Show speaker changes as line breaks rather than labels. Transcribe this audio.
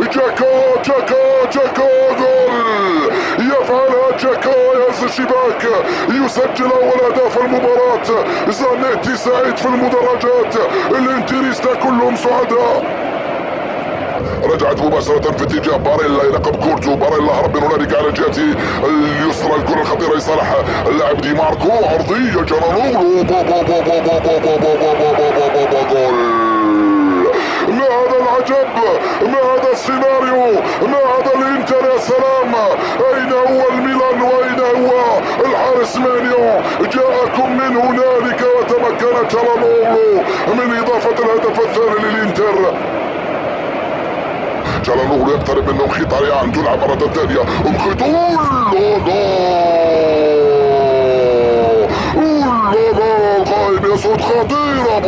جاكا جاكا جاكا جول، يفعلها جاكا يهز الشباك، يسجل اول اهداف المباراة. زانيتي سعيد في المدرجات، الانتريستا كلهم سعداء. رجعت مباشرة في اتجاه باريلا يلقب كورتو، باريلا هرب من هنالك على الجهة اليسرى، الكرة الخطيرة لصالح اللاعب دي ماركو، عرضية جانانولو، جول. ما هذا العجب، ما هذا السيناريو، ما هذا الانتر يا سلام. اين هو الميلان واين هو الحارس مانيو؟ جاءكم من هنالك وتمكن جانانولو من اضافة الهدف الثاني للانتر. جانانولو يقترب منه مخيطاريان، تلعب مرة ثانية مخيطول، الغايب يصد خطيرة،